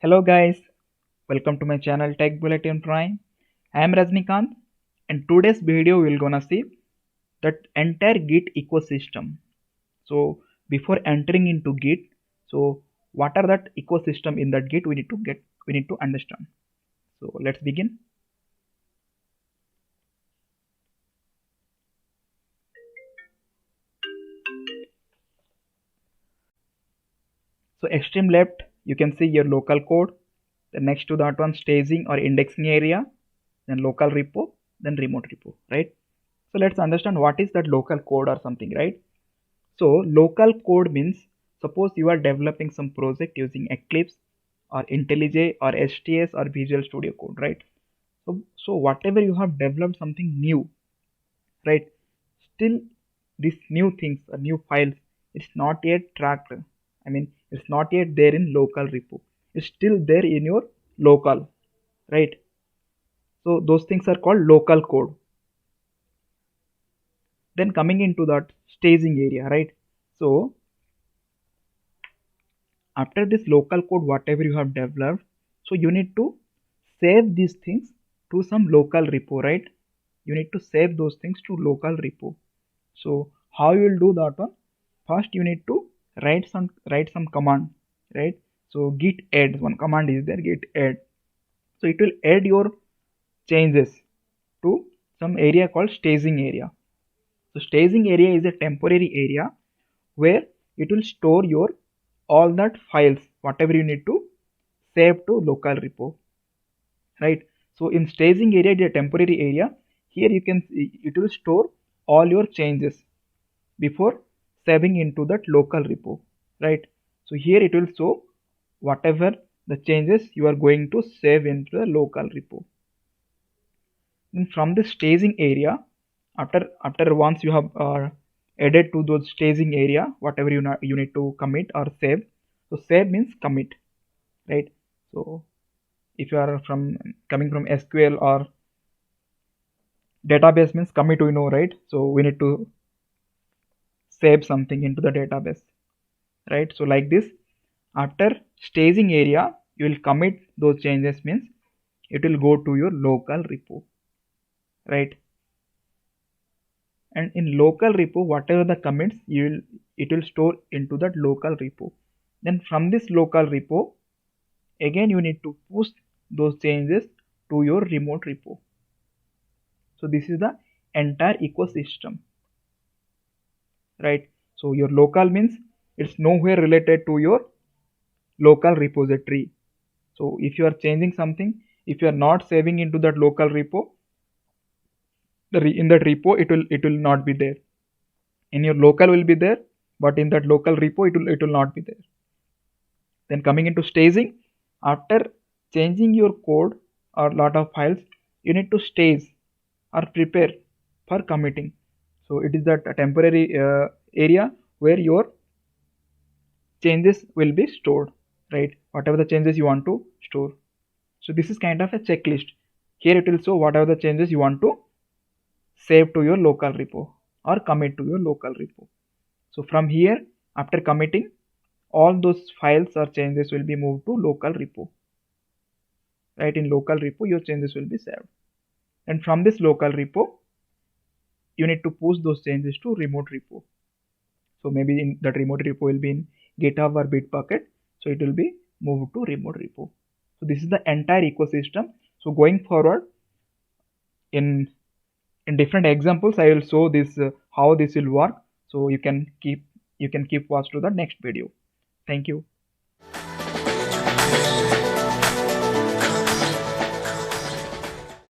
Hello guys, welcome to my channel Tech Bulletin Prime. I am Rajnikant and today's video we're gonna see that entire Git ecosystem. So before entering into Git, so what are that ecosystem in that Git we need to understand. So let's begin. So extreme left you can see your local code, then next to that one staging or indexing area, then local repo, then remote repo, right? So let's understand what is that local code or something, right? So local code means suppose you are developing some project using Eclipse or IntelliJ or STS or Visual Studio Code, right? So whatever you have developed something new, right? Still these new things or new files, it's not yet tracked. I mean, it's not yet there in local repo. It's still there in your local, right? So those things are called local code. Then coming into that staging area, right? So after this local code whatever you have developed, so you need to save these things to some local repo, right? You need to save those things to local repo. So how you will do that one? First you need to write some command, right? So git add, one command is there, git add. So it will add your changes to some area called staging area. So staging area is a temporary area where it will store your all that files whatever you need to save to local repo, right? So in staging area, the temporary area, here you can see it will store all your changes before saving into that local repo, right? So here it will show whatever the changes you are going to save into the local repo. And from the staging area, after once you have added to those staging area whatever you need to commit or save. So save means commit, right? So if you are from coming from SQL or database means commit, we know, right? So we need to save something into the database, right? So like this, after staging area you will commit those changes means it will go to your local repo, right? And in local repo whatever the commits it will store into that local repo. Then from this local repo again you need to push those changes to your remote repo. So this is the entire ecosystem, right? So your local means it's nowhere related to your local repository. So if you are changing something, if you are not saving into that local repo, in that repo it will not be there. In your local will be there, but in that local repo it will not be there. Then coming into staging, after changing your code or lot of files, you need to stage or prepare for committing. So it is that temporary area where your changes will be stored, right? Whatever the changes you want to store. So this is kind of a checklist. Here it will show whatever the changes you want to save to your local repo or commit to your local repo. So from here, after committing, all those files or changes will be moved to local repo, right? In local repo your changes will be saved, and from this local repo you need to push those changes to remote repo. So maybe in that remote repo will be in GitHub or Bitbucket, so it will be moved to remote repo. So this is the entire ecosystem. So going forward, in different examples I will show this how this will work. So you can keep watch to the next video. Thank you.